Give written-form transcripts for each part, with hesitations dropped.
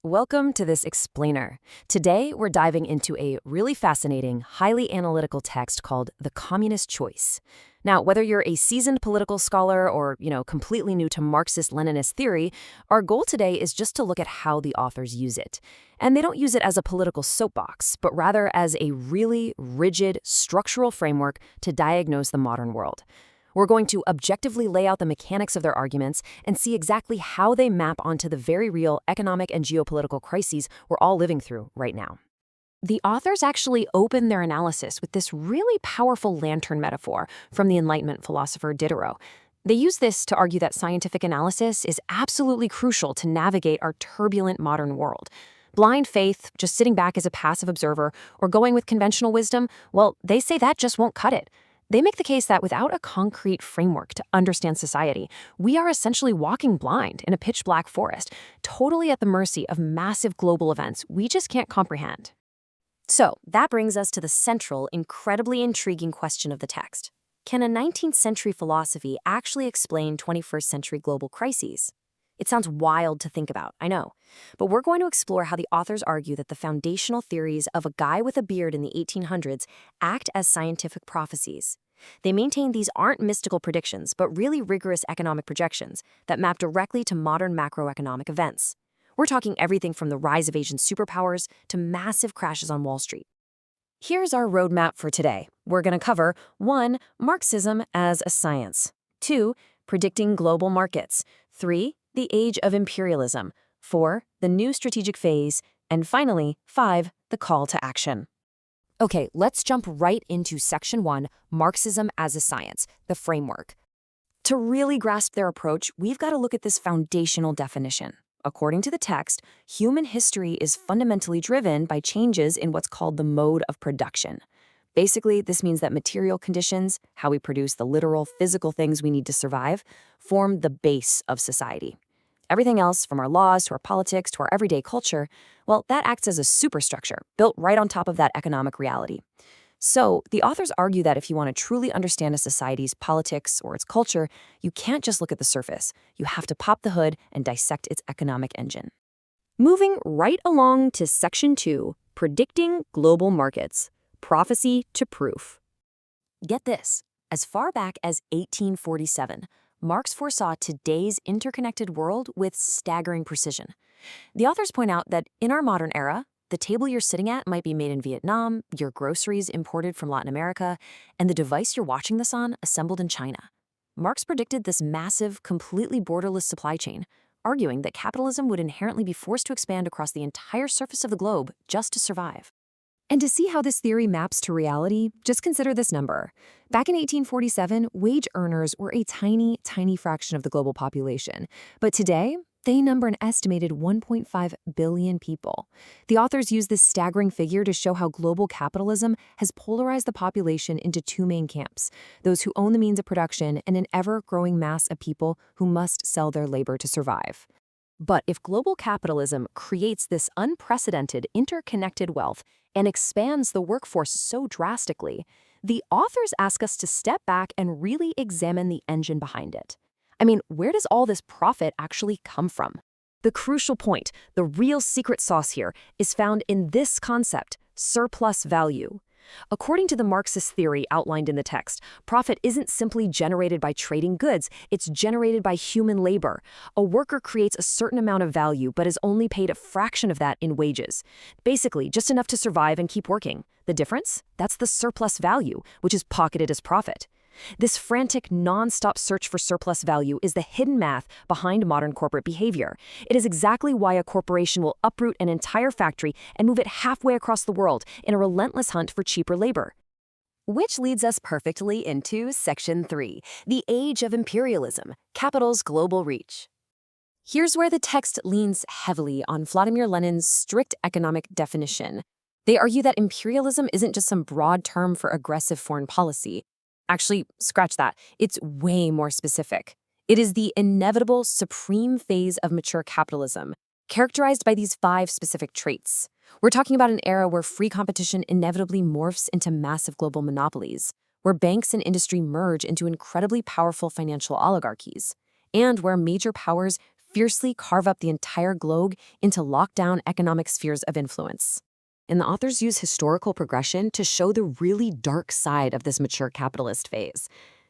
Welcome to this explainer. Today, we're diving into a really fascinating, highly analytical text called The Communist Choice. Now, whether you're a seasoned political scholar or, completely new to Marxist-Leninist theory, our goal today is just to look at how the authors use it. And they don't use it as a political soapbox, but rather as a really rigid, structural framework to diagnose the modern world. We're going to objectively lay out the mechanics of their arguments and see exactly how they map onto the very real economic and geopolitical crises we're all living through right now. The authors actually open their analysis with this really powerful lantern metaphor from the Enlightenment philosopher Diderot. They use this to argue that scientific analysis is absolutely crucial to navigate our turbulent modern world. Blind faith, just sitting back as a passive observer, or going with conventional wisdom, well, they say that just won't cut it. They make the case that without a concrete framework to understand society, we are essentially walking blind in a pitch-black forest, totally at the mercy of massive global events we just can't comprehend. So, that brings us to the central, incredibly intriguing question of the text. Can a 19th century philosophy actually explain 21st century global crises? It sounds wild to think about, I know, but we're going to explore how the authors argue that the foundational theories of a guy with a beard in the 1800s act as scientific prophecies. They maintain these aren't mystical predictions, but really rigorous economic projections that map directly to modern macroeconomic events. We're talking everything from the rise of Asian superpowers to massive crashes on Wall Street. Here's our roadmap for today. We're going to cover 1. Marxism as a science. 2. Predicting global markets. 3. The age of imperialism. 4. The new strategic phase. And finally, 5. The call to action. Okay, let's jump right into Section 1, Marxism as a Science, the framework. To really grasp their approach, we've got to look at this foundational definition. According to the text, human history is fundamentally driven by changes in what's called the mode of production. Basically, this means that material conditions, how we produce the literal physical things we need to survive, form the base of society. Everything else, from our laws to our politics to our everyday culture, well, that acts as a superstructure built right on top of that economic reality. So, the authors argue that if you want to truly understand a society's politics or its culture, you can't just look at the surface. You have to pop the hood and dissect its economic engine. Moving right along to Section 2, Predicting Global Markets, Prophecy to Proof. Get this, as far back as 1847, Marx foresaw today's interconnected world with staggering precision. The authors point out that in our modern era, the table you're sitting at might be made in Vietnam, your groceries imported from Latin America, and the device you're watching this on assembled in China. Marx predicted this massive, completely borderless supply chain, arguing that capitalism would inherently be forced to expand across the entire surface of the globe just to survive. And to see how this theory maps to reality, just consider this number. Back in 1847, wage earners were a tiny, tiny fraction of the global population. But today, they number an estimated 1.5 billion people. The authors use this staggering figure to show how global capitalism has polarized the population into two main camps: those who own the means of production and an ever-growing mass of people who must sell their labor to survive. But if global capitalism creates this unprecedented interconnected wealth and expands the workforce so drastically, the authors ask us to step back and really examine the engine behind it. I mean, where does all this profit actually come from? The crucial point, the real secret sauce here, is found in this concept, surplus value. According to the Marxist theory outlined in the text, profit isn't simply generated by trading goods, it's generated by human labor. A worker creates a certain amount of value but is only paid a fraction of that in wages. Basically, just enough to survive and keep working. The difference? That's the surplus value, which is pocketed as profit. This frantic, non-stop search for surplus value is the hidden math behind modern corporate behavior. It is exactly why a corporation will uproot an entire factory and move it halfway across the world in a relentless hunt for cheaper labor. Which leads us perfectly into Section 3, The Age of Imperialism, Capital's Global Reach. Here's where the text leans heavily on Vladimir Lenin's strict economic definition. They argue that imperialism isn't just some broad term for aggressive foreign policy. Actually, scratch that. It's way more specific. It is the inevitable supreme phase of mature capitalism, characterized by these 5 specific traits. We're talking about an era where free competition inevitably morphs into massive global monopolies, where banks and industry merge into incredibly powerful financial oligarchies, and where major powers fiercely carve up the entire globe into lockdown economic spheres of influence. And the authors use historical progression to show the really dark side of this mature capitalist phase.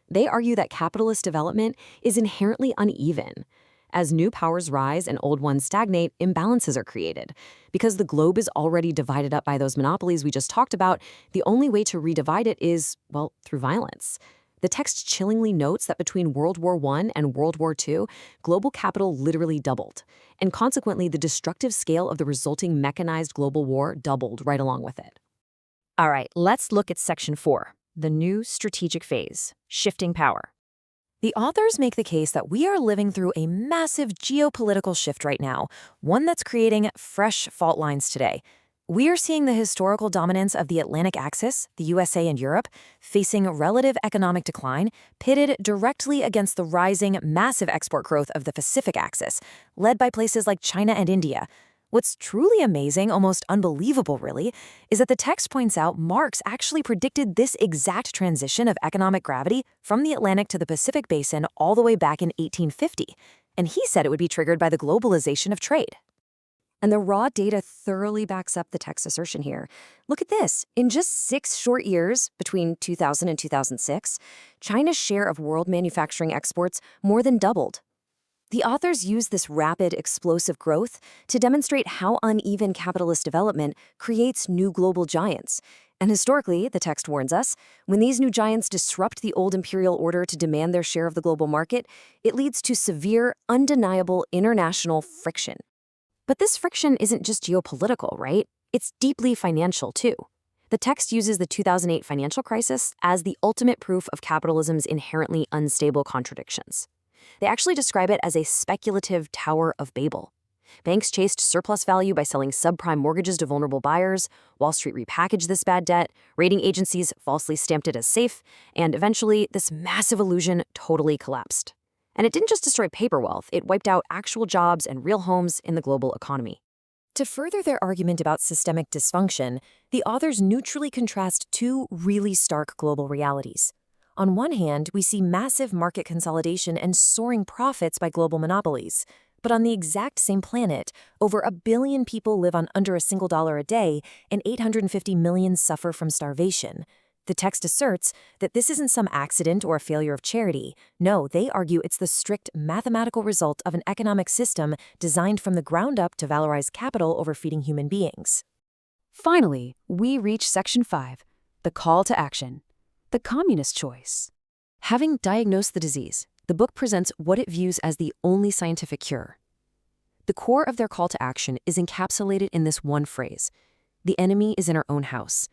They argue that capitalist development is inherently uneven. As new powers rise and old ones stagnate, imbalances are created. Because the globe is already divided up by those monopolies we just talked about, the only way to redivide it is, well, through violence. The text chillingly notes that between World War I and World War II, global capital literally doubled. And consequently, the destructive scale of the resulting mechanized global war doubled right along with it. All right, let's look at Section 4, the new strategic phase, shifting power. The authors make the case that we are living through a massive geopolitical shift right now, one that's creating fresh fault lines today. We are seeing the historical dominance of the Atlantic axis, the USA and Europe, facing relative economic decline, pitted directly against the rising, massive export growth of the Pacific axis, led by places like China and India. What's truly amazing, almost unbelievable really, is that the text points out Marx actually predicted this exact transition of economic gravity from the Atlantic to the Pacific basin all the way back in 1850, and he said it would be triggered by the globalization of trade. And the raw data thoroughly backs up the text's assertion here. Look at this. In just 6 short years, between 2000 and 2006, China's share of world manufacturing exports more than doubled. The authors use this rapid, explosive growth to demonstrate how uneven capitalist development creates new global giants. And historically, the text warns us, when these new giants disrupt the old imperial order to demand their share of the global market, it leads to severe, undeniable international friction. But this friction isn't just geopolitical, right? It's deeply financial, too. The text uses the 2008 financial crisis as the ultimate proof of capitalism's inherently unstable contradictions. They actually describe it as a speculative Tower of Babel. Banks chased surplus value by selling subprime mortgages to vulnerable buyers, Wall Street repackaged this bad debt, rating agencies falsely stamped it as safe, and eventually this massive illusion totally collapsed. And it didn't just destroy paper wealth, it wiped out actual jobs and real homes in the global economy. To further their argument about systemic dysfunction, the authors neutrally contrast two really stark global realities. On one hand, we see massive market consolidation and soaring profits by global monopolies. But on the exact same planet, over 1 billion people live on under $1 a day, and 850 million suffer from starvation. The text asserts that this isn't some accident or a failure of charity. No, they argue it's the strict mathematical result of an economic system designed from the ground up to valorize capital over feeding human beings. Finally, we reach Section 5, the call to action. The communist choice. Having diagnosed the disease, the book presents what it views as the only scientific cure. The core of their call to action is encapsulated in this one phrase: the enemy is in our own house.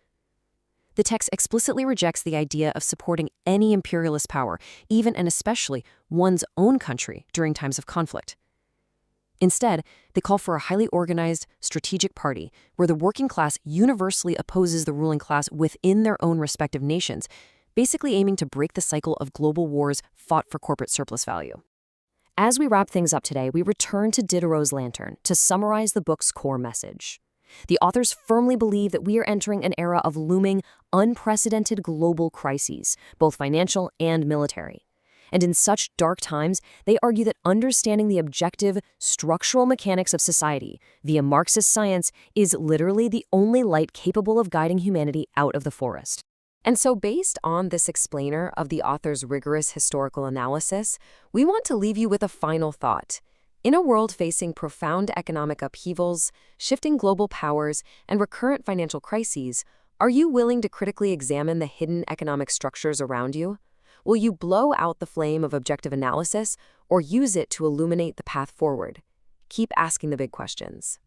The text explicitly rejects the idea of supporting any imperialist power, even and especially one's own country, during times of conflict. Instead, they call for a highly organized, strategic party where the working class universally opposes the ruling class within their own respective nations, basically aiming to break the cycle of global wars fought for corporate surplus value. As we wrap things up today, we return to Diderot's lantern to summarize the book's core message. The authors firmly believe that we are entering an era of looming, unprecedented global crises, both financial and military. And in such dark times, they argue that understanding the objective, structural mechanics of society via Marxist science is literally the only light capable of guiding humanity out of the forest. And so based on this explainer of the author's rigorous historical analysis, we want to leave you with a final thought. In a world facing profound economic upheavals, shifting global powers, and recurrent financial crises, are you willing to critically examine the hidden economic structures around you? Will you blow out the flame of objective analysis or use it to illuminate the path forward? Keep asking the big questions.